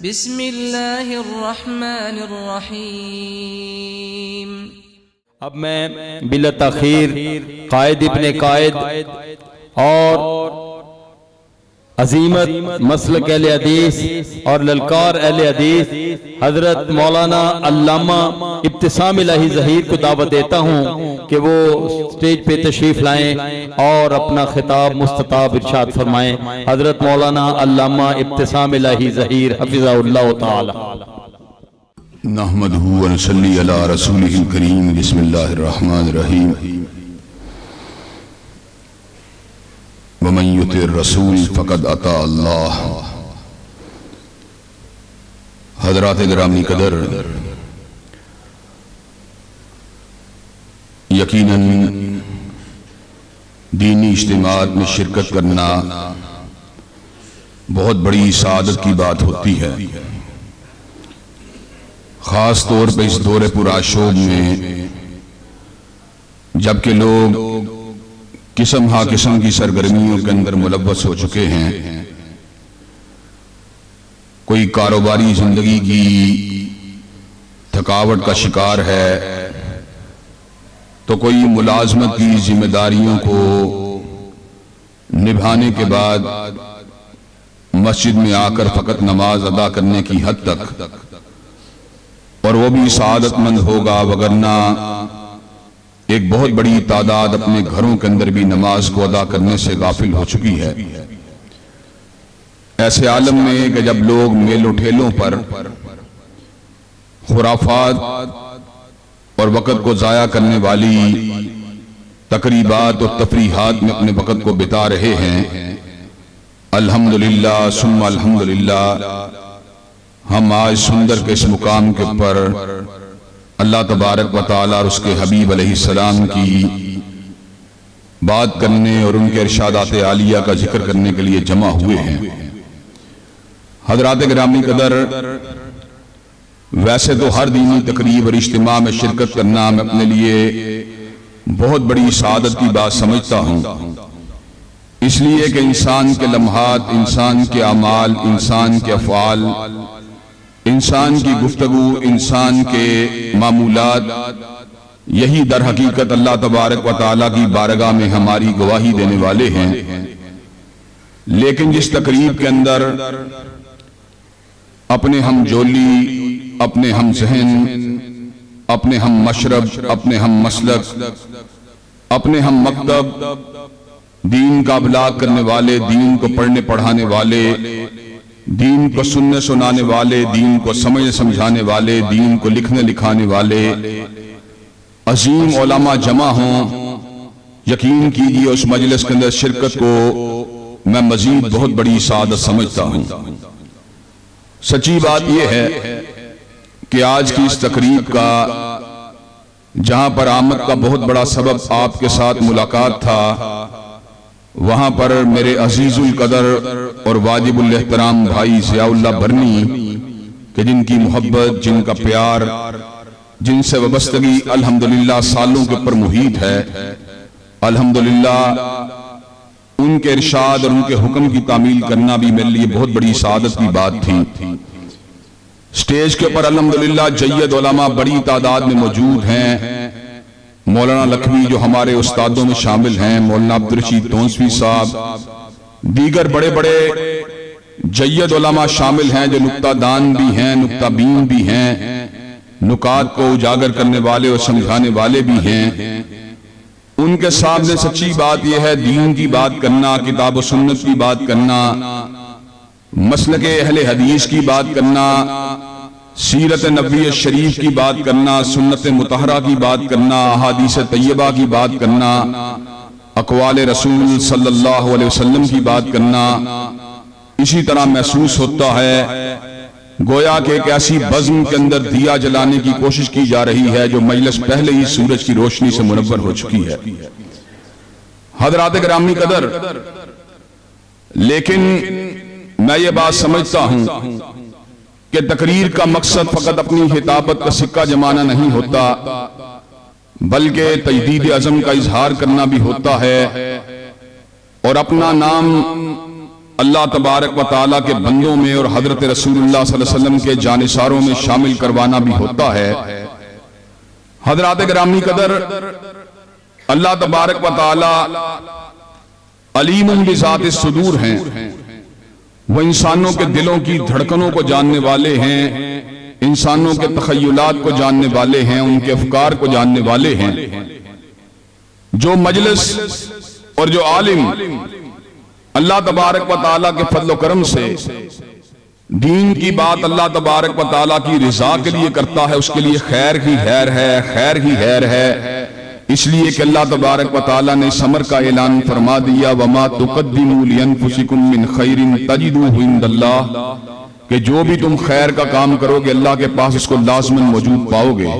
بسم اللہ الرحمن الرحیم۔ اب میں بلا تاخیر قائد ابن قائد اور عظیمت مسلک اہل حدیث اور للکار اہل حدیث حضرت مولانا علامہ ابتسام الہی ظہیر کو دعوت دیتا ہوں کہ وہ سٹیج پہ تشریف لائیں اور اپنا خطاب مستطاب ارشاد فرمائیں۔ حضرت مولانا علامہ ابتسام الہی ظہیر حفظہ اللہ تعالی۔ نحمدہ ونصلی علی رسولہ الکریم۔ بسم اللہ الرحمن الرحیم۔ ومن یطع الرسول فقد اطاع اللہ۔ حضرات گرامی قدر، یقیناً دینی اجتماعات میں شرکت کرنا بہت بڑی سعادت کی بات ہوتی ہے، خاص طور پہ اس دور پرآشوب میں جبکہ لوگ قسم ہا قسم کی سرگرمیوں کے اندر ملوث ہو چکے ہیں۔ کوئی کاروباری زندگی کی تھکاوٹ کا شکار ہے تو کوئی ملازمت کی ذمہ داریوں کو نبھانے کے بعد مسجد میں آ کر فقط نماز ادا کرنے کی حد تک، اور وہ بھی سعادت مند ہوگا، وگرنہ ایک بہت بڑی تعداد اپنے گھروں کے اندر بھی نماز کو ادا کرنے سے غافل ہو چکی ہے۔ ایسے عالم میں کہ جب لوگ میلوں ٹھیلوں پر خرافات اور وقت کو ضائع کرنے والی تقریبات اور تفریحات میں اپنے وقت کو بتا رہے ہیں، الحمدللہ ثم الحمدللہ ہم آج سندر کے اس مقام کے اوپر اللہ تبارک و تعالی اور اس کے حبیب علیہ السلام کی بات کرنے اور ان کے ارشادات عالیہ کا ذکر کرنے کے لیے جمع ہوئے ہیں۔ حضرات گرامی قدر، ویسے تو ہر دینی تقریب اور اجتماع میں شرکت کرنا میں اپنے لیے بہت بڑی سعادت کی بات سمجھتا ہوں، اس لیے کہ انسان کے لمحات، انسان کے اعمال، انسان کے افعال، انسان کی گفتگو، انسان کے معمولات، یہی در حقیقت اللہ تبارک و تعالیٰ کی بارگاہ میں ہماری گواہی دینے والے ہیں۔ لیکن جس تقریب کے اندر اپنے ہم جولی، اپنے ہم ذہن، اپنے ہم مشرب، اپنے ہم مسلک، اپنے ہم مکتب، دین کا ابلاغ کرنے والے، دین کو پڑھنے پڑھانے والے، دین کو سننے سنانے والے، دین کو سمجھنے سمجھانے والے، دین کو لکھنے لکھانے والے عظیم علماء جمع ہوں، یقین کیجیے اس مجلس کے اندر شرکت کو میں مزید بہت بڑی سعادت سمجھتا ہوں۔ سچی بات یہ ہے کہ آج کی اس تقریب کا جہاں پر آمد کا بہت بڑا سبب آپ کے ساتھ ملاقات تھا، وہاں پر میرے عزیز القدر اور واجب الاحترام بھائی ضیاء اللہ برنی کہ جن کی محبت، جن کا پیار، جن سے وابستگی الحمدللہ سالوں کے پر محیط ہے، الحمدللہ ان کے ارشاد اور ان کے حکم کی تعمیل کرنا بھی میرے لیے بہت بڑی سعادت کی بات تھی۔ سٹیج کے پر الحمدللہ جید علماء بڑی تعداد میں موجود ہیں، مولانا لکھوی جو ہمارے استادوں میں شامل ہیں، مولانا عبدالرشید تونسوی صاحب، دیگر بڑے بڑے جید علماء شامل ہیں جو نکتہ دان بھی ہیں، نکتہ بین بھی ہیں، نکات کو اجاگر کرنے والے اور سمجھانے والے بھی ہیں۔ ان کے سامنے سچی بات یہ ہے، دین کی بات کرنا، کتاب و سنت کی بات کرنا، مسلک اہل حدیث کی بات کرنا، سیرت نبوی شریف کی بات کرنا، سنت مطہرہ کی بات کرنا، احادیث طیبہ کی بات کرنا، اقوال رسول صلی اللہ علیہ وسلم کی بات کرنا، اسی طرح محسوس ہوتا ہے گویا کہ ایک ایسی بزم کے اندر دیا جلانے کی کوشش کی جا رہی ہے جو مجلس پہلے ہی سورج کی روشنی سے منور ہو چکی ہے۔ حضرات گرامی قدر، لیکن میں یہ بات سمجھتا ہوں کہ تقریر کا مقصد فقط اپنی خطابت کا سکہ جمانا نہیں ہوتا، بلکہ تجدید عزم کا اظہار کرنا بھی ہوتا ہے، اور اپنا نام اللہ تبارک و تعالیٰ کے بندوں میں اور حضرت رسول اللہ صلی اللہ علیہ وسلم کے جانثاروں میں شامل کروانا بھی ہوتا ہے۔ حضرات گرامی قدر، اللہ تبارک و تعالیٰ علیم بذات الصدور ہیں، وہ انسانوں کے دلوں کی دھڑکنوں کو جاننے والے ہیں، انسانوں کے تخیلات کو جاننے والے ہیں، ان کے افکار کو جاننے والے ہیں۔ جو مجلس اور جو عالم اللہ تبارک و تعالیٰ کے فضل و کرم سے دین کی بات اللہ تبارک و تعالیٰ کی رضا کے لیے کرتا ہے، اس کے لیے خیر ہی خیر ہے، خیر ہی خیر ہے۔ اس لیے کہ اللہ تبارک و تعالیٰ نے اس امر کا اعلان فرما دیا، وَمَا تُقَدِّمُوا لِأَنفُسِكُم مِّن خَيْرٍ تَجِدُوهُ عِندَ اللَّهِ، کہ جو بھی تم خیر کا کام کرو گے اللہ کے پاس اس کو لازماً موجود پاؤ گے۔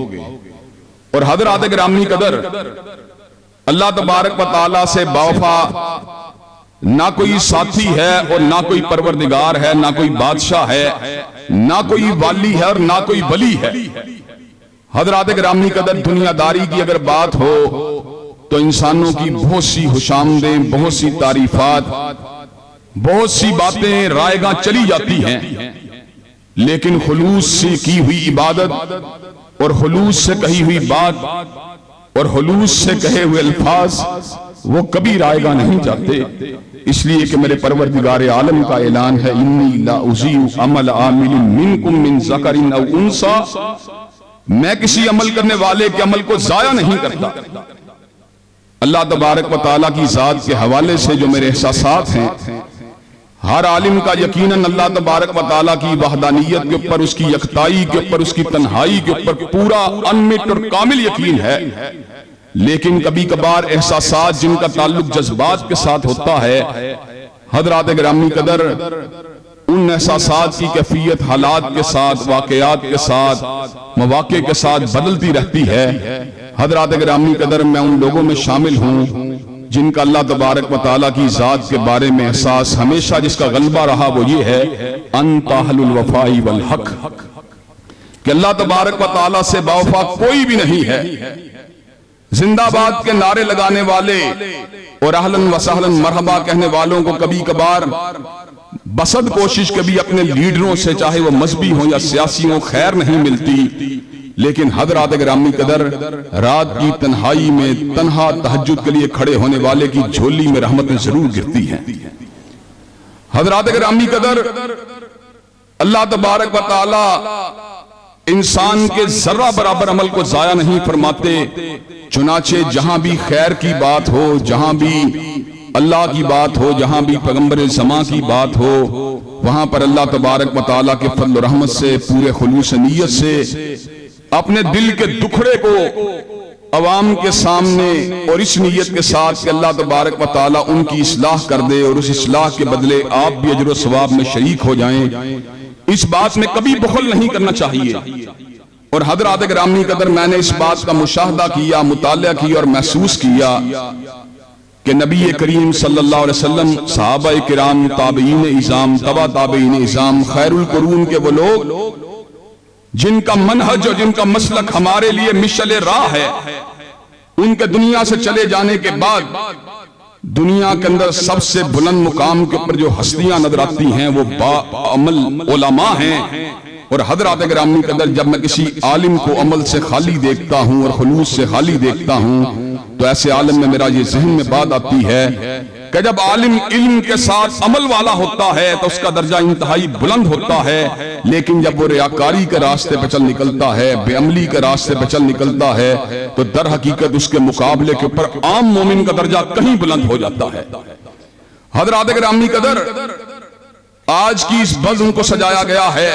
اور حضرات گرامی قدر، اللہ تبارک و تعالیٰ سے باوفا نہ کوئی ساتھی ہے اور نہ کوئی پروردگار ہے، نہ کوئی بادشاہ ہے، نہ کوئی والی ہے اور نہ کوئی ولی ہے۔ حضرات گرامی قدر، دنیا داری کی اگر بات ہو تو انسانوں کی بہت سی خوشامدیں، بہت سی تعریفات، بہت سی باتیں رائیگاں چلی جاتی ہیں، لیکن خلوص سے کی ہوئی عبادت اور خلوص سے کہی ہوئی بات اور خلوص سے کہے ہوئے الفاظ وہ کبھی رائیگاں نہیں جاتے۔ اس لیے کہ میرے پروردگار عالم کا اعلان ہے، انی لا اضیع عمل عامل منکم من ذکر او انثی، میں کسی عمل کرنے والے کے عمل کو ضائع نہیں کرتا۔ اللہ تبارک و تعالیٰ کی ذات کے حوالے سے جو میرے احساسات ہیں، ہر عالم کا یقیناً اللہ تبارک و تعالیٰ کی وحدانیت کے اوپر، اس کی یکتائی کے اوپر، اس کی تنہائی کے اوپر پورا انمٹ اور کامل یقین ہے، لیکن کبھی کبھار احساسات جن کا تعلق جذبات کے ساتھ ہوتا ہے، حضرات گرامی قدر، ان احساسات کی کیفیت حالات کے ساتھ، واقعات کے ساتھ، مواقع کے ساتھ بدلتی رہتی ہے۔ حضرات گرامی قدر، میں ان لوگوں میں شامل ہوں جن کا اللہ تبارک و تعالیٰ کی ذات کے بارے میں احساس ہمیشہ جس کا غلبہ رہا وہ یہ ہے، انت اہل الوفاء والحق، کہ اللہ تبارک و تعالیٰ سے باوفا کوئی بھی نہیں ہے۔ زندہ باد کے نعرے لگانے والے اور اہلاً و سہلاً مرحبا کہنے والوں کو کبھی کبھار بسد کوشش کبھی اپنے لیڈروں سے، چاہے وہ مذہبی ہوں یا سیاسی ہوں، خیر نہیں ملتی، لیکن حضرات گرامی قدر، رات کی تنہائی میں تنہا تہجد کے لیے کھڑے ہونے والے کی جھولی میں رحمتیں ضرور گرتی ہیں۔ حضرات گرامی قدر، اللہ تبارک و تعالی انسان کے ذرہ برابر عمل کو ضائع نہیں فرماتے، چنانچہ جہاں بھی خیر کی بات ہو، جہاں بھی اللہ کی بات ہو، جہاں بھی پیغمبر زمان کی بات ہو، وہاں پر اللہ تبارک و تعالیٰ کے فضل و رحمت سے، پورے خلوص نیت سے اپنے دل کے دکھڑے کو عوام کے سامنے اور اس نیت کے ساتھ کہ اللہ تبارک و تعالیٰ ان کی اصلاح کر دے اور اس اصلاح کے بدلے آپ بھی اجر و ثواب میں شریک ہو جائیں، اس بات میں کبھی بخل نہیں کرنا چاہیے۔ اور حضرات گرامی قدر، میں نے اس بات کا مشاہدہ کیا، مطالعہ کیا اور محسوس کیا کہ نبی کریم صلی اللہ علیہ وسلم، صحابہ کرام، تابعین اعظام، تبع تابعین اعظام، خیر القرون کے وہ لوگ جن کا منہج اور جن کا مسلک ہمارے لیے مشعل راہ ہے، ان کے دنیا سے چلے جانے کے بعد دنیا کے اندر سب سے بلند مقام کے اوپر جو ہستیاں نظر آتی ہیں وہ عمل علماء ہیں۔ اور حضرات گرامی قدر، جب میں کسی عالم کو عمل سے خالی دیکھتا ہوں اور خلوص سے خالی دیکھتا ہوں تو ایسے عالم میں میرا یہ ذہن میں بات آتی ہے کہ جب عالم علم کے ساتھ عمل والا ہوتا ہے تو اس کا درجہ انتہائی بلند ہوتا ہے، لیکن جب وہ ریاکاری کے راستے پہ چل نکلتا ہے، بے عملی کے راستے پہ چل نکلتا ہے تو در حقیقت اس کے مقابلے کے اوپر عام مومن کا درجہ کہیں بلند ہو جاتا ہے۔ حضرات گرامی قدر، آج کی اس بزم کو سجایا گیا ہے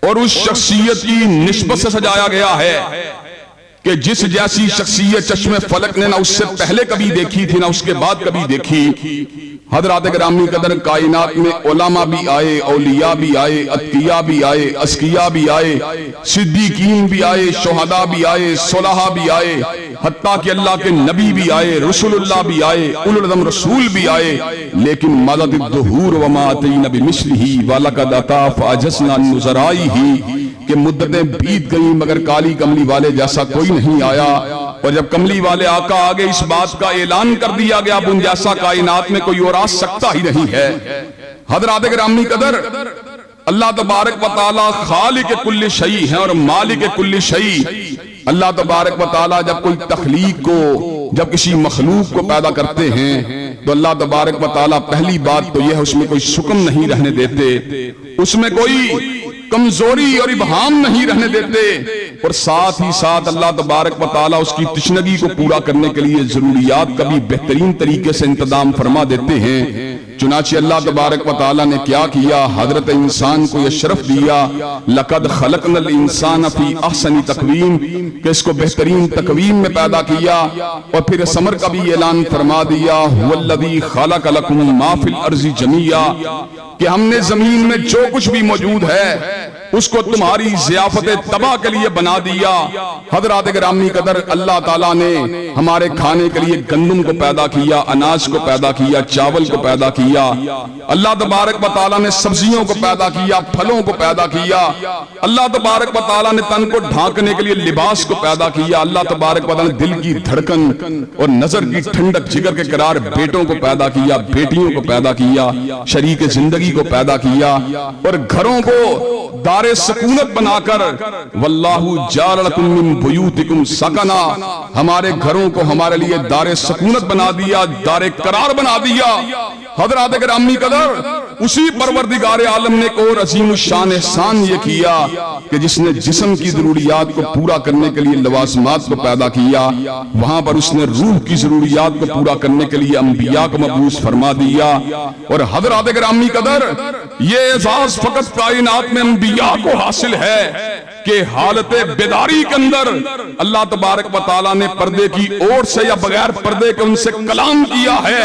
اور اس شخصیت کی نسبت سے سجایا گیا ہے کہ جس جیسی شخصیت چشم فلک نے نہ اس سے پہلے کبھی دیکھی تھی نہ اس کے بعد کبھی دیکھی۔ حضرات گرامی قدر، کائنات میں علماء بھی آئے، اولیاء بھی آئے، اتقیاء بھی آئے، اسقیاء بھی آئے، صدیقین بھی آئے، شہداء بھی آئے، صلحاء بھی آئے، حتیٰ کہ اللہ کے نبی بھی آئے، رسول اللہ بھی آئے، اولو العزم رسول بھی آئے، لیکن مدد الدہور وما اتینا بمثلہ ولقد اتی فعجزنا عن نظرائہ، کہ مدتیں بیت گئیں مگر کالی کملی والے جیسا کوئی نہیں آیا۔ اور جب کملی والے آقا آگے اس بات کا اعلان کر دیا گیا اب ان جیسا کائنات میں کوئی اور آ سکتا ہی نہیں ہے۔ حضرات گرامی قدر، اللہ تبارک و تعالی خالق کل شیء ہے اور مالک کل شیء۔ اللہ تبارک و تعالی جب کوئی تخلیق کو، جب کسی مخلوق کو پیدا کرتے ہیں تو اللہ تبارک و تعالی پہلی بات تو یہ ہے اس میں کوئی شکم نہیں رہنے دیتے، اس میں کوئی کمزوری اور ابہام نہیں رہنے دیتے، اور ساتھ ہی ساتھ اللہ تبارک و تعالی اس کی تشنگی کو پورا کرنے کے لیے ضروریات کا بھی بہترین طریقے سے انتظام فرما دیتے ہیں۔ چنانچہ اللہ تبارک و تعالی نے کیا کیا، حضرت انسان کو یہ شرف دیا، لقد خلقنا الانسان فی احسن تقویم، کہ اس کو بہترین تقویم میں پیدا کیا، اور پھر اس امر کا بھی اعلان فرما دیا، هو الذی خلق لکم ما فی الارض جمیعا، کہ ہم نے زمین میں جو کچھ بھی موجود ہے اس کو تمہاری ضیافت تباہ کے لیے بنا دیا۔ حضرات گرامی قدر، اللہ تعالیٰ نے ہمارے کھانے کے لیے گندم کو پیدا کیا، اناج کو پیدا کیا، چاول کو پیدا کیا، اللہ تبارک و تعالیٰ نے سبزیوں کو پیدا کیا، پھلوں کو پیدا کیا، اللہ تبارک و تعالیٰ نے تن کو ڈھانکنے کے لیے لباس کو پیدا کیا، اللہ تبارک و تعالیٰ نے دل کی دھڑکن اور نظر کی ٹھنڈک جگر کے قرار بیٹوں کو پیدا کیا، بیٹیوں کو پیدا کیا، شریک زندگی کو پیدا کیا، اور گھروں کو دار سکونت بنا کر، واللہ جعل لکم من بیوتکم سکنا، ہمارے گھروں کو ہمارے لیے دار سکونت بنا دیا، دار قرار بنا دیا۔ حضرات گرامی قدر، اسی پروردگار عالم نے ایک اور عظیم الشان احسان یہ کیا کہ جس نے جسم کی ضروریات کو پورا کرنے کے لیے لوازمات کو پیدا کیا، وہاں پر اس نے روح کی ضروریات کو پورا کرنے کے لیے انبیاء کو مبعوث فرما دیا۔ اور حضرات گرامی قدر، یہ اعزاز فقط کائنات میں انبیاء کو حاصل ہے کہ حالت بیداری کے اندر اللہ تبارک و تعالیٰ نے پردے کی اوڑ سے یا بغیر پردے کے ان سے کلام کیا ہے۔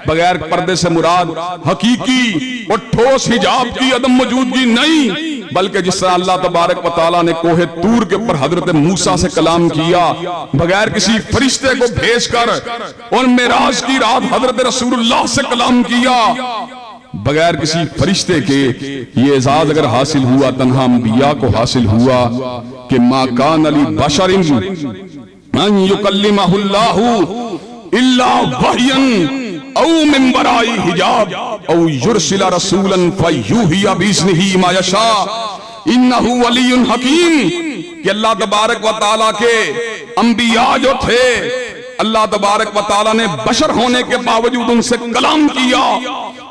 بغیر پردے سے مراد حقیقی اور ٹھوس حجاب کی عدم موجودگی نہیں، بلکہ جس طرح اللہ تبارک و تعالیٰ نے کوہ طور کے اوپر حضرت موسیٰ سے کلام کیا بغیر کسی فرشتے کو بھیج کر، اور معراج کی رات حضرت رسول اللہ سے کلام کیا بغیر کسی فرشتے کے، یہ اعزاز اگر حاصل ہوا تنہا انبیاء کو حاصل ہوا کہ ما کان لبشر ان یکلمہ اللہ الا وحیا او من وراء حجاب او یرسل رسولا فیوحی باذنہ ما یشاء انہ ولی حکیم، کہ اللہ تبارک و تعالیٰ کے انبیاء جو تھے، اللہ تبارک و تعالیٰ نے بشر ہونے کے باوجود ان سے کلام کیا،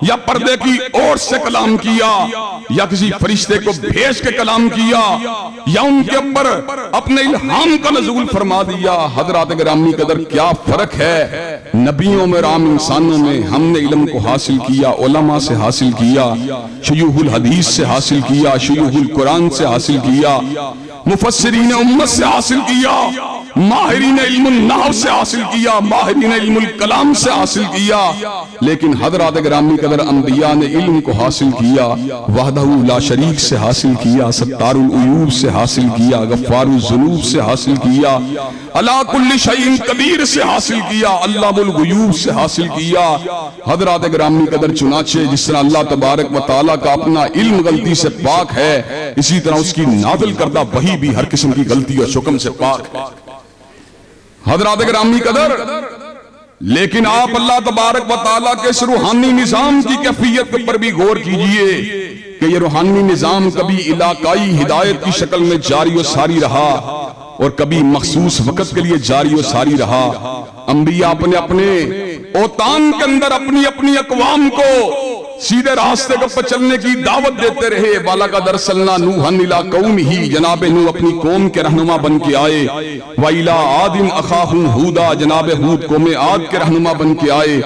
یا پردے کی اوٹ سے کلام کیا، یا کسی فرشتے کو بھیج کے کلام کیا، یا ان کے اوپر اپنے الہام کا نزول فرما دیا۔ حضرات گرامی قدر، کیا فرق ہے نبیوں میں اور عام انسانوں میں؟ ہم نے علم کو حاصل کیا، علماء سے حاصل کیا، شیوخ الحدیث سے حاصل کیا، شیوخ القرآن سے حاصل کیا، مفسرین امت سے حاصل کیا، ماہرین علم النحو سے حاصل کیا، ماہرین علم الکلام سے حاصل کیا، لیکن حضرات گرامی قدر انبیاء نے علم کو حاصل کیا، وحدہ لا شریک سے حاصل کیا، ستار العیوب سے حاصل کیا، غفار الذنوب سے حاصل کیا، علی کل شیء قدیر سے حاصل کیا، علام الغیوب سے حاصل کیا۔ حضرات گرامی قدر، چنانچہ جس طرح اللہ تبارک و تعالیٰ کا اپنا علم غلطی سے پاک ہے، اسی طرح اس کی نازل کردہ وحی بھی ہر قسم کی غلطی اور شکم سے پاک ہے۔ حضرات گرامی قدر، لیکن آپ اللہ تبارک و تعالیٰ کے اس روحانی نظام کی کیفیت پر بھی غور کیجئے کہ یہ روحانی نظام کبھی علاقائی ہدایت کی شکل میں جاری و ساری رہا اور کبھی مخصوص وقت کے لیے جاری و ساری رہا۔ انبیاء اپنے اپنے اوطان کے اندر اپنی اپنی اقوام کو سیدھے راستے کو چلنے کی دعوت دیتے رہے۔ وَلَقَدْ أَرْسَلْنَا نُوحًا إِلَىٰ قَوْمِهِ، جناب نوح اپنی قوم کے رہنما بن کے آئے۔ وَإِلَىٰ عَادٍ أَخَاهُمْ هُودًا، جناب ہود قوم عاد کے رہنما بن کے آئے۔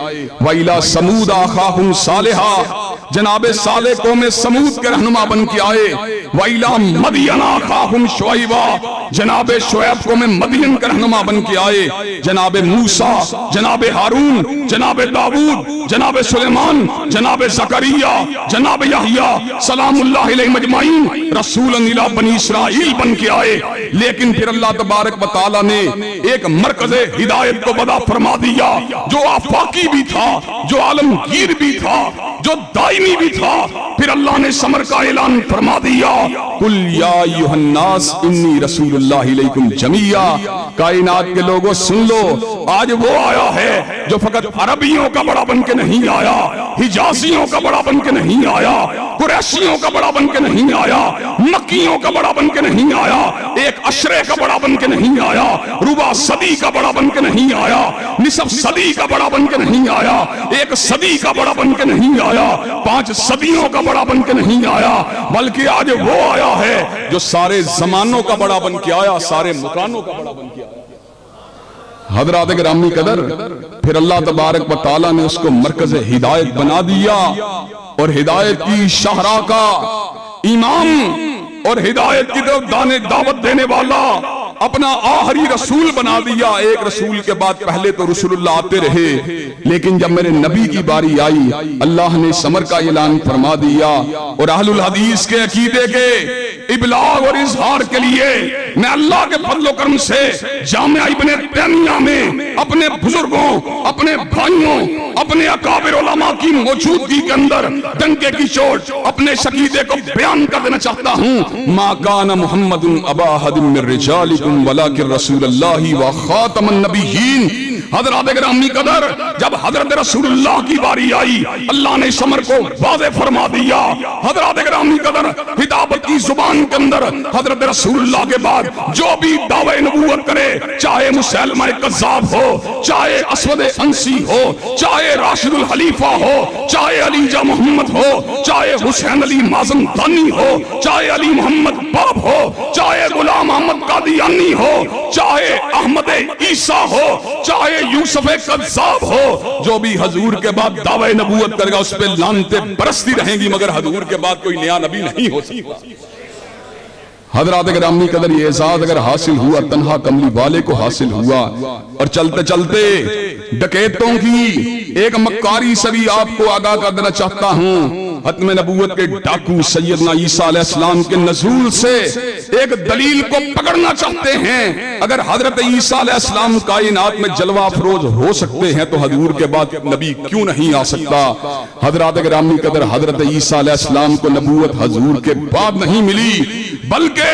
وَإِلَىٰ ثَمُودَ أَخَاهُمْ صَالِحًا، جناب صالح قوم سمود کے رہنما بن کے آئے۔ وَإِلَىٰ مَدْيَنَ أَخَاهُمْ شُعَيْبًا، جناب شعیب قوم مدین کے رہنما بن کے آئے۔ جناب موسیٰ، جناب ہارون، جناب داؤد، جناب سلیمان، جناب زکریا، جناب یحییٰ سلام اللہ علیہ مجمعین رسولا الی بنی اسرائیل بن کے آئے۔ لیکن پھر اللہ تبارک و تعالیٰ نے ایک مرکز ہدایت کو وضع فرما دیا جو آفاقی بھی تھا، جو عالمگیر بھی تھا، جو دائمی بھی تھا. پھر اللہ نے سمر کا اعلان فرما دیا قل یا ایھا الناس انی رسول اللہ الیکم جمیعا. کائنات کے لوگوں سن لو, آج وہ آیا ہے جو فقط عربیوں کا بڑا بن کے نہیں آیا, حجازیوں کا بڑا بن کے نہیں آیا, قریشیوں کا بڑا بن کے نہیں آیا, مکیوں کا بڑا بن کے نہیں آیا, ایک عشرے کا بڑا بن کے نہیں آیا, ربع صدی کا بڑا بن کے نہیں آیا, نصف صدی کا بڑا بن کے نہیں آیا, ایک صدی کا بڑا بن کے نہیں آیا, 5 صدیوں کا بڑا بن کے نہیں آیا, بلکہ آج وہ آیا ہے جو سارے زمانوں کا بڑا بن کے آیا, سارے مکانوں کا بڑا بن کے آیا. حضرات گرامی قدر, پھر اللہ تبارک و تعالیٰ نے اس کو مرکز ہدایت بنا دیا, اور ہدایت کی شاہراہ کا امام اور ہدایت کی طرف دعوت دینے والا اپنا آخری رسول بنا دیا. ایک رسول کے بعد پہلے تو رسول اللہ آتے رہے, لیکن جب میرے نبی کی باری آئی اللہ نے سمر کا اعلان فرما دیا. اور اہل الحدیث کے عقیدے کے ابلاغ اور اظہار کے لیے میں اللہ کے فضل و کرم سے جامعہ ابن تیمیہ میں اپنے بزرگوں, اپنے بھائیوں, اپنے اکابر علماء کی موجودگی کے اندر ڈنکے کی چوٹ اپنے عقیدے کو بیان کر دینا چاہتا ہوں. ما کان محمد ابا احد من رجالکم ولکن رسول اللہ و خاتم النبیین. حضرات گرامی قدر, جب حضرت رسول اللہ کی باری آئی اللہ نے سمر کو واضح فرما دیا. حضرات گرامی قدر, خطابت کی زبان کے اندر حضرت رسول اللہ کے بعد جو بھی دعوی نبوت کرے, چاہے مسیلمہ کذاب ہو, چاہے اسود عنسی ہو, چاہے راشد الخلیفہ ہو, چاہے علی جا محمد ہو, چاہے حسین علی مازن دانی ہو, چاہے علی محمد باب ہو, چاہے غلام احمد قادیانی ہو, چاہے احمد عیسیٰ ہو, چاہے یوسف کذاب ہو, جو بھی حضور کے بعد دعوی نبوت کرے گا اس پہ لعنتیں برستی رہیں گی, مگر حضور کے بعد کوئی نیا نبی نہیں ہو سکتا. حضرات گرامی قدر, یہ اعزاز اگر حاصل ہوا تنہا کملی والے کو حاصل ہوا. اور چلتے چلتے ڈکیتوں کی ایک مکاری سے بھی آپ کو آگاہ کر دینا چاہتا ہوں. ختم نبوت کے ڈاکو سیدنا عیسیٰ علیہ السلام کے نزول سے ایک دلیل کو پکڑنا چاہتے ہیں. اگر حضرت عیسیٰ علیہ السلام کائنات میں جلوہ افروز ہو سکتے ہیں تو حضور کے بعد نبی کیوں نہیں آ سکتا؟ حضرات گرامی قدر, حضرت عیسیٰ علیہ السلام کو نبوت حضور کے بعد نہیں ملی, بلکہ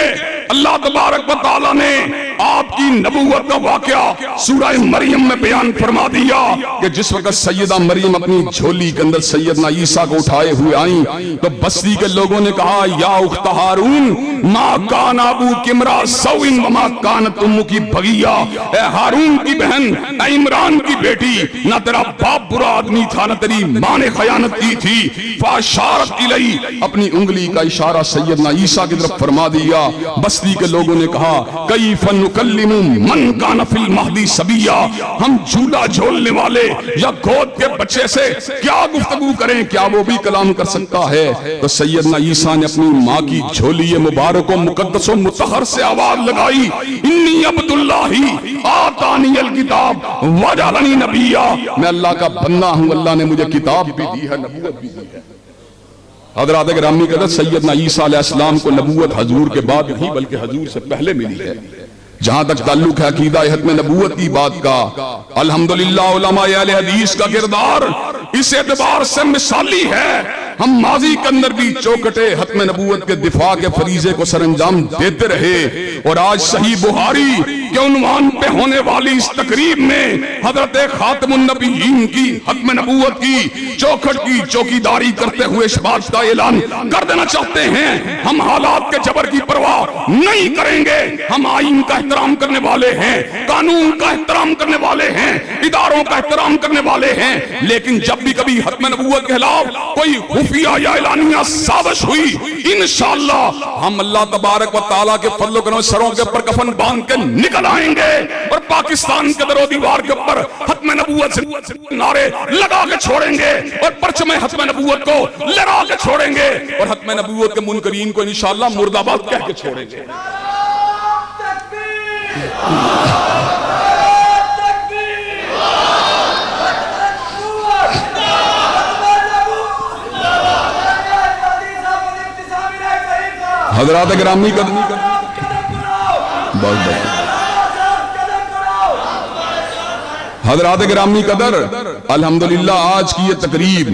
اللہ تبارک و تعالیٰ نے آپ کی نبوت کا واقعہ سورہ مریم میں بیان فرما دیا کہ جس وقت سیدہ مریم اپنی جھولی کے اندر سیدنا عیسیٰ کو اٹھائے ہوئے آئیں تو بستی کے لوگوں نے کہا یا اخت ہارون ما کان ابوک امرا سوء وما کانت امک بغیہ. اے ہارون کی بہن, اے عمران کی بیٹی, نہ تیرا باپ برا آدمی تھا نہ تیری ماں نے خیانت کی تھی. فاشارت الی, اپنی انگلی کا اشارہ سیدنا عیسیٰ کی طرف فرما دیا. بستی کے لوگوں نے کہا کیف نکلم من کان فی المہدی صبیا, ہم جھولا جھولنے والے یا گود کے بچے سے کیا گفتگو کریں, کیا وہ بھی کلام کر سکتا ہے؟ تو سیدنا عیسیٰ نے اپنی ماں کی جھولی مبارک و مقدس و مطہر سے آواز لگائی انی عبداللہ آتانی الکتاب وجعلنی نبیا, میں اللہ کا بندہ ہوں, اللہ نے مجھے کتاب بھی دی ہے, نبوت بھی دی ہے. حضرات گرامی قدر, سیدنا عیسیٰ علیہ السلام کو نبوت حضور کے بعد نہیں بلکہ حضور سے پہلے ملی ہے. جہاں تک تعلق ہے عقیدہ ختم نبوت کی بات کا, الحمدللہ علماء اہل حدیث کا کردار اس اعتبار سے مثالی ہے. ہم ماضی کے اندر بھی چوکٹے ختم نبوت کے دفاع کے فریضے کو سر انجام دیتے رہے, اور آج صحیح بخاری کے عنوان پہ ہونے والی اس تقریب میں حضرت خاتم النبیین کی ختم نبوت کی چوکھٹ کی چوکیداری کرتے ہوئے اس بات کا اعلان کر دینا چاہتے ہیں ہم حالات کے جبر کی پرواہ نہیں کریں گے. ہم آئین کا احترام کرنے والے ہیں, قانون کا احترام کرنے والے ہیں, اداروں کا احترام کرنے والے ہیں, لیکن جب بھی کبھی ختم نبوت کے خلاف کوئی خفیہ یا اعلانیہ سازش ہوئی, انشاءاللہ ہم اللہ تبارک و تعالیٰ کے فضل و کرم سروں کے اوپر کفن باندھ کے نکل آئیں گے اور پاکستان کے در و دیوار کے اوپر ختم نبوت سے نعرے لگا کے چھوڑیں گے اور پرچم ختم نبوت کو لہرا کے چھوڑیں گے, اور ختم نبوت کے منکرین کو انشاءاللہ مردہ باد کہہ کے چھوڑیں گے. حضرات گرامی کا حضرات گرامی قدر، الحمدللہ آج کی یہ تقریب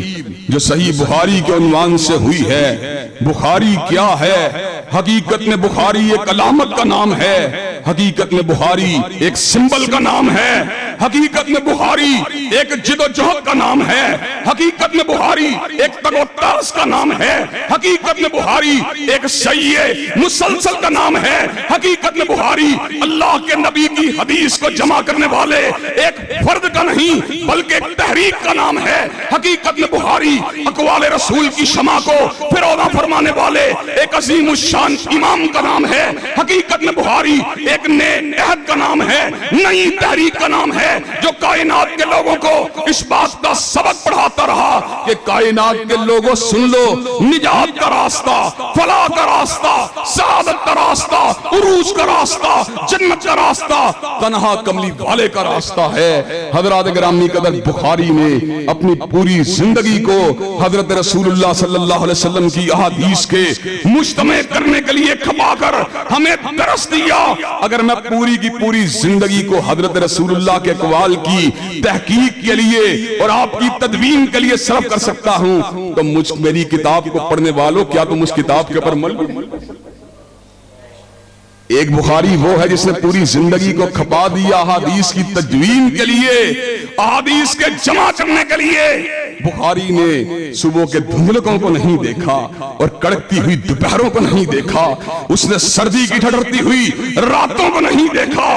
جو صحیح بخاری کے عنوان سے ہوئی ہے، بخاری کیا ہے؟ حقیقت میں بخاری ایک علامت کا نام ہے، حقیقت میں بخاری ایک سمبل کا نام ہے، حقیقت میں بخاری ایک جد و جہد کا نام ہے، حقیقت میں بخاری ایک تگ و تاس کا نام ہے، حقیقت میں بخاری ایک سعی مسلسل کا نام ہے، حقیقت میں بخاری اللہ کے نبی کی حدیث کو جمع کرنے والے ایک فرد کا نہیں بلکہ ایک تحریک کا نام ہے، حقیقت میں بخاری اقوال رسول کی شمع کو فروغ فرمانے والے ایک عظیم الشان امام کا نام ہے، حقیقت میں بخاری ایک نئے عہد کا نام ہے، نئی تحریک کا نام ہے، جو کائنات کے لوگوں کو اس بات کا سبق پڑھاتا رہا کہ کائنات کے لوگوں سن لو، نجات کا راستہ، فلاح کا راستہ، سعادت کا راستہ، عروج کا راستہ، جنت کا راستہ تنہا کملی والے کا راستہ ہے۔ حضرات گرامی قدر، بخاری نے اپنی پوری زندگی کو حضرت رسول اللہ صلی اللہ علیہ وسلم کی احادیث کے مجتمع کرنے کے لیے کھپا کر ہمیں درس دیا۔ اگر میں پوری کی پوری زندگی کو حضرت رسول اللہ کے اقوال کی تحقیق کے لیے اور آپ کی تدوین کے لیے صرف کر سکتا ہوں تو میری کتاب کو پڑھنے والوں، کیا تم اس کتاب کے اوپر عمل؟ ایک بخاری وہ ہے جس نے پوری زندگی کو کھپا دیا احادیث کی تدوین کے لیے، احادیث کے جمع کرنے کے لیے۔ بخاری نے صبح کے دھندلکوں کو نہیں دیکھا اور کڑکتی ہوئی دوپہروں کو نہیں دیکھا، اس نے سردی کی ٹھٹرتی ہوئی راتوں کو نہیں دیکھا،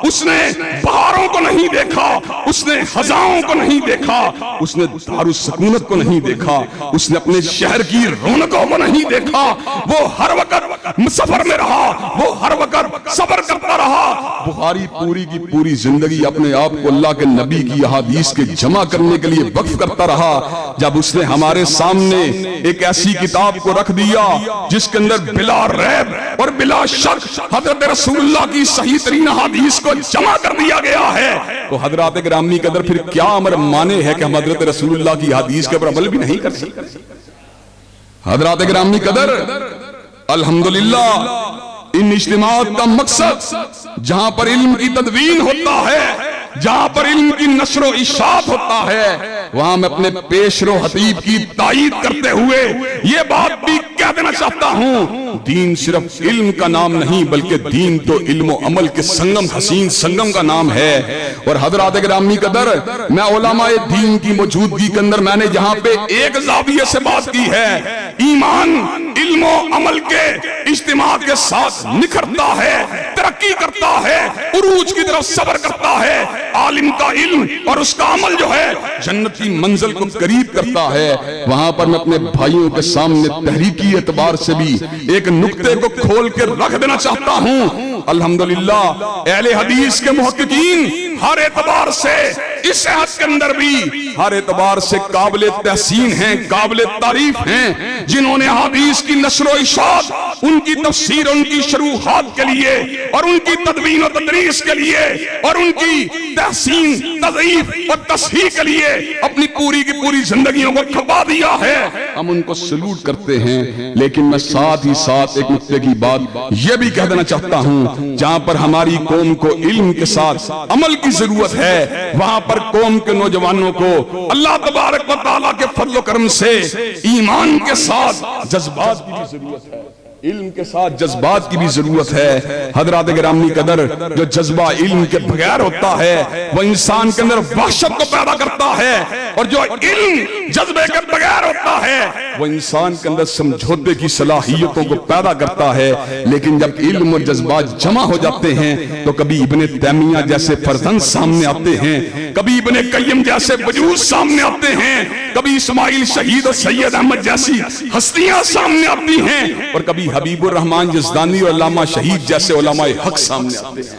اس نے بہاروں کو نہیں دیکھا، اس نے خزاؤں کو نہیں دیکھا، اس نے دار السکونت کو نہیں دیکھا، اس نے اپنے شہر کی رونقوں کو نہیں دیکھا۔ وہ ہر وقت سفر میں رہا، وہ ہر وقت صبر کرتا رہا۔ بخاری پوری کی پوری زندگی اپنے آپ کو اللہ کے نبی کی احادیث کے جمع کرنے کے لیے وقف کرتا رہا۔ جب اس نے ہمارے سامنے ایک ایسی کتاب کو رکھ دیا جس کے اندر بلا ریب اور بلا شک حضرت رسول اللہ کی صحیح ترین احادیث کو جمع کر دیا گیا ہے، تو حضرات گرامی قدر پھر کیا امر مانے ہے کہ ہم حضرت رسول اللہ کی حدیث کے اوپر عمل بھی نہیں کر سکتے؟ حضرات گرامی قدر، الحمدللہ ان اجتماعات کا مقصد جہاں پر علم کی تدوین ہوتا ہے، جہاں پر علم کی نشر و اشاعت ہوتا ہے، وہاں میں اپنے پیشرو خطیب کی تائید کرتے ہوئے یہ بات بھی کہہ دینا چاہتا ہوں، دین صرف علم کا نام نہیں بلکہ دین تو علم و عمل کے سنگم، حسین سنگم کا نام ہے۔ اور حضرات گرامی قدر، میں علماء دین کی موجودگی کے اندر میں نے جہاں پہ ایک زاویے سے بات کی ہے، ایمان علم و عمل کے اجتماع کے ساتھ نکھرتا ہے، ترقی کرتا ہے، عروج کی طرف صبر کرتا ہے۔ عالم کا علم اور اس کا عمل جو ہے جنتی منزل کو قریب کرتا ہے۔ وہاں پر میں اپنے بھائیوں کے سامنے تحریکی اعتبار سے بھی ایک نقطے کو کھول کے رکھ دینا چاہتا ہوں۔ الحمدللہ اہل حدیث کے محققین ہر اعتبار سے اس عہد کے اندر بھی ہر اعتبار سے قابل تحسین ہیں، قابل تعریف ہیں، جنہوں نے حدیث کی نشر و اشاعت، ان کی تفسیر، ان کی شروحات کے لیے اور ان کی تدوین و تدریس کے لیے اور ان کی تحسین، تضعیف اور تصحیح کے لیے اپنی پوری کی پوری زندگیوں کو کھپا دیا ہے۔ ہم ان کو سلوٹ کرتے ہیں، لیکن میں ساتھ ہی ساتھ ایک نقطے کی بات یہ بھی کہہ دینا چاہتا ہوں، جہاں پر ہماری قوم کو علم کے ساتھ عمل کی ضرورت ہے، وہاں پر قوم کے نوجوانوں کو اللہ تبارک و تعالیٰ کے فضل و کرم سے ایمان کے ساتھ جذبات کی بھی ضرورت ہے، علم کے ساتھ جذبات کی بھی ضرورت ہے۔ حضرات گرامی قدر، جو جذبہ علم کے بغیر ہوتا ہے وہ انسان کے اندر وحشت کو پیدا کرتا ہے، اور جو علم جذبے کے بغیر ہوتا ہے وہ انسان کے اندر سمجھوتے کی صلاحیتوں کو پیدا کرتا ہے۔ لیکن جب علم اور جذبات جمع ہو جاتے ہیں تو کبھی ابن تیمیہ جیسے فرزند سامنے آتے ہیں، کبھی ابن قیم جیسے وجود سامنے آتے ہیں، کبھی اسماعیل شہید اور سید احمد جیسی ہستیاں سامنے آتی ہیں، اور کبھی حبیب الرحمن یزدانی اور علامہ شہید جیسے علماء حق سامنے آتے ہیں۔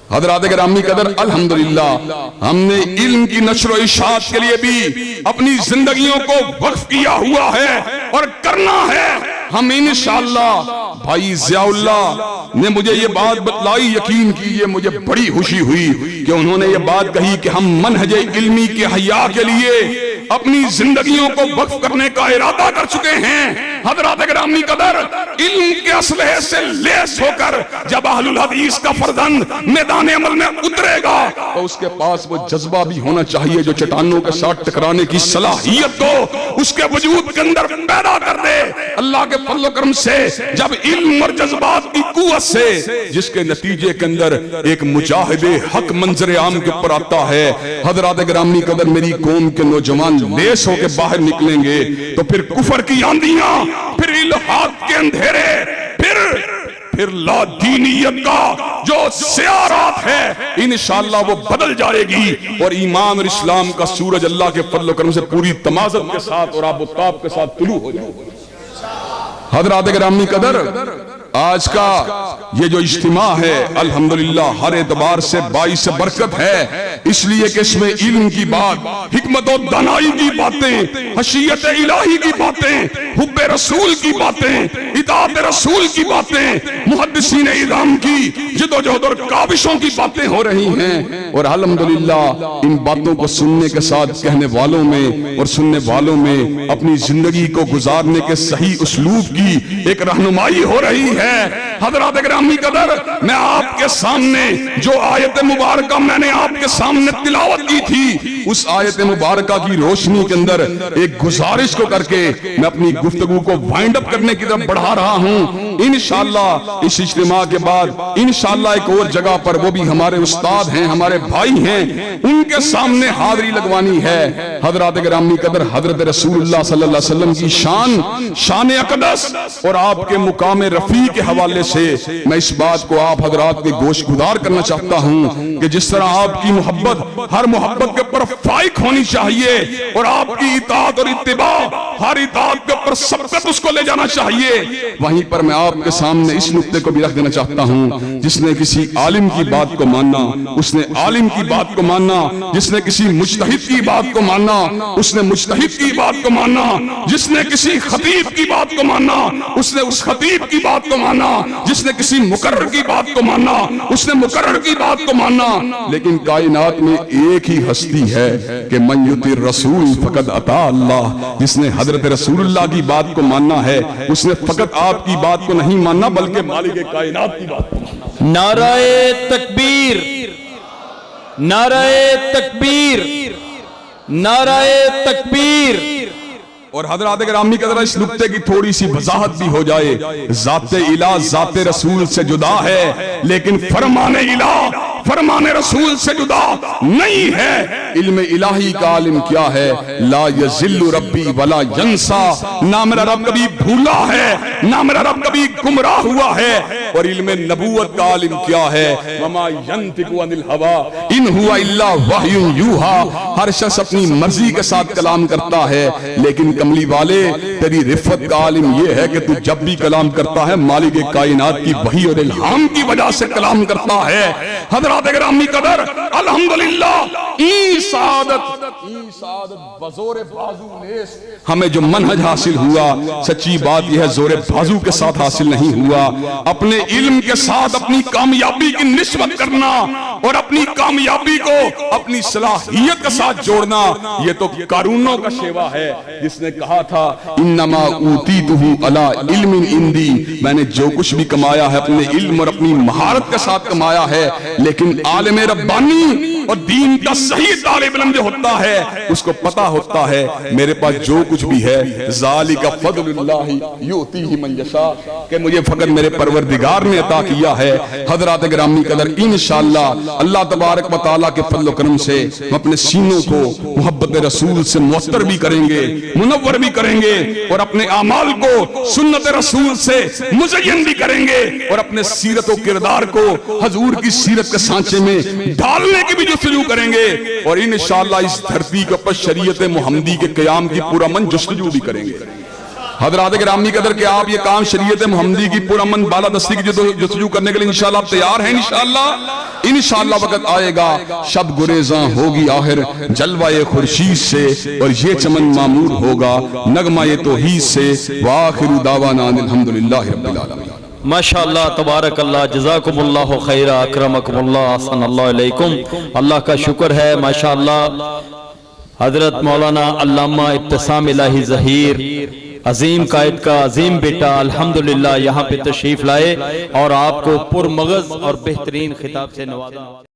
حضرات گرامی قدر، الحمدللہ ہم نے علم کی نشر و اشاعت کے لیے بھی اپنی زندگیوں کو وقف کیا ہوا ہے اور کرنا ہے۔ ہم انشاءاللہ، بھائی ضیاء اللہ نے مجھے یہ بات بتلائی، یقین کیجئے مجھے بڑی خوشی ہوئی کہ انہوں نے یہ بات کہی کہ ہم منہج علمی کے احیاء کے لیے اپنی زندگیوں کو وقف کرنے کا ارادہ کر چکے ہیں۔ حضرات گرامی قدر، علم کے اسلحے سے لیس ہو کر جب اہل الحدیث کا فرزند میدان عمل میں اترے گا، تو اس کے پاس وہ جذبہ بھی ہونا چاہیے جو چٹانوں کے ساتھ ٹکرانے کی صلاحیت کو اس کے وجود کے اندر پیدا کر دے۔ اللہ کے فضل و کرم سے جب علم اور جذبات کی قوت سے جس کے نتیجے کے اندر ایک مجاہد حق منظر عام کے اوپر آتا ہے، حضرات گرامی قدر میری قوم کے نوجوان لیس ہو کے باہر نکلیں گے تو پھر کفر کی آندیاں، پھر الحاد کے اندھیرے، پھر لا دینیت کا جو سیارات ہے انشاءاللہ وہ بدل جائے گی، اور ایمان اور اسلام کا سورج اللہ کے فضل و کرم سے پوری تمازت کے ساتھ اور آب و تاب کے ساتھ طلوع ہو جائے گا۔ حضرات گرامی قدر آج کا یہ جو اجتماع ہے الحمدللہ ہر اعتبار سے باعث برکت ہے، اس لیے کہ اس میں علم کی بات، حکمت و دانائی کی باتیں، خشیت الہی کی باتیں، حب رسول کی باتیں، اطاعت رسول کی باتیں، محدثین اعظام کی جدوجہد اور کاوشوں کی باتیں ہو رہی ہیں، اور الحمدللہ ان باتوں کو سننے کے ساتھ کہنے والوں میں اور سننے والوں میں اپنی زندگی کو گزارنے کے صحیح اسلوب کی ایک رہنمائی ہو رہی ہے۔ حضرات گرامی قدر میں آپ کے سامنے جو آیت مبارکہ میں نے آپ کے سامنے تلاوت کی تھی، اس آیت مبارکہ کی روشنی کے اندر ایک گزارش کو کر کے میں اپنی گفتگو کو وائنڈ اپ کرنے کی طرف بڑھا رہا ہوں۔ انشاءاللہ اس اجتماع کے بعد انشاءاللہ ایک اور جگہ پر وہ بھی ہمارے استاد ہیں، ہمارے بھائی ہیں، ان کے سامنے حاضری لگوانی ہے۔ حضرات گرامی قدر حضرت رسول اللہ صلی اللہ علیہ وسلم کی شان اقدس اور آپ کے مقام رفیع کے حوالے سے میں اس بات کو آپ حضرات کے گوش گزار کرنا چاہتا ہوں کہ جس طرح آپ کی محبت ہر محبت کے اوپر فائق ہونی چاہیے، اور آپ کی اطاعت اور اتباع ہر اطاعت کے اوپر سبقت اس کو لے جانا چاہیے، وہیں پر میں آپ کے سامنے اس نقطے کو بھی رکھ دینا چاہتا ہوں، جس نے کسی عالم کی بات کو ماننا اس نے عالم کی بات کو ماننا، جس نے کسی مجتہد کی بات کو ماننا اس نے مجتہد کی بات کو ماننا، جس نے کسی خطیب کی بات کو ماننا اس نے اس خطیب کی بات کو ماننا، جس نے کسی مقرر کی بات کو ماننا اس نے مقرر کی بات کو ماننا۔ لیکن کائنات میں ایک ہی ہستی ہے کہ من یطع الرسول فقد اطاع اللہ، جس نے حضرت رسول اللہ کی بات کو ماننا ہے اس نے فقط آپ کی بات کو نہیں ماننا بلکہ مالک کائنات کی بات کو ماننا۔ نعرہ تکبیر، نعرہ تکبیر، نعرہ تکبیر۔ اور حضرات گرامی قدر اس نقطے کی تھوڑی سی وضاحت بھی ہو جائے، ذات الہ ذات رسول سے جدا ہے، لیکن فرمان الہ فرمان رسول سے جدا نہیں ہے۔ علم الہی کا عالم کیا ہے؟ لا یذل ربی ولا ینسا، نہ میرا رب کبھی بھولا ہے نہ میرا رب کبھی گمراہ ہوا ہے۔ اور علم نبوت کا عالم کیا ہے؟ وما ینطق عن الہوی ان هو الا وحی یوحی، ہر شخص اپنی مرضی کے ساتھ کلام کرتا ہے، لیکن کملی والے تیری رفت کا عالم یہ ہے کہ تو جب بھی کلام کرتا ہے مالک کائنات کی وحی اور الہام کی وجہ سے کلام کرتا ہے۔ حضرات گرامی قدر الحمدللہ ای سعادت بزور بازو نیس، ہمیں جو منہج حاصل ہوا سچی بات یہ ہے زور بازو کے ساتھ حاصل نہیں ہوا، اپنے علم کے ساتھ اپنی کامیابی کی نسبت کرنا اور اپنی کامیابی کو اپنی صلاحیت کے ساتھ جوڑنا، یہ تو قارونوں کا شیوا ہے جس نے کہا تھا انما اوتیتہ علی علم عندی، میں نے جو کچھ بھی کمایا ہے اپنے علم اور اپنی مہارت کے ساتھ کمایا ہے، لیکن عالم ربانی اور دین کا صحیح طالب علم جو ہوتا ہے اس کو پتا ہوتا ہے میرے پاس جو کچھ بھی ہے ذالک فضل اللہ یؤتیہ من یشاء، کہ مجھے فقط میرے پروردگار نے عطا کیا ہے۔ حضرات گرامی قدر انشاءاللہ اللہ تبارک و تعالیٰ کے فضل و کرم سے ہم اپنے سینوں کو محبت رسول سے معطر بھی کریں گے، منور بھی کریں گے، اور اپنے اعمال کو سنت رسول سے مزین بھی کریں گے، اور اپنے سیرت و کردار کو حضور کی سیرت کے سانچے میں ڈالنے کی بھی جستجو کریں گے، اور انشاءاللہ اس دھرتی کے اوپر شریعت محمدی کے قیام کی پورا من جستجو بھی کریں گے۔ حضرات گرامی قدر کہ آپ یہ کام شریعت محمدی کی پورا من بالادستی کی جستجو کرنے کے لیے انشاءاللہ آپ تیار ہیں؟ انشاءاللہ وقت آئے گا شب گریزاں ہوگی آخر جلوہ خورشید سے، اور یہ چمن معمور ہوگا نغمہ توحید سے، وآخر دعوانا الحمدللہ رب العالمین۔ ماشاءاللہ تبارک اللہ، جزاکم اللہ خیرہ، اکرمکم اللہ، احسن اللہ علیکم۔ اللہ کا شکر ہے ماشاءاللہ حضرت مولانا علامہ ابتسام الہی ظہیر عظیم قائد کا عظیم بیٹا الحمدللہ یہاں پہ تشریف لائے اور آپ کو پرمغز اور بہترین خطاب سے نوازا۔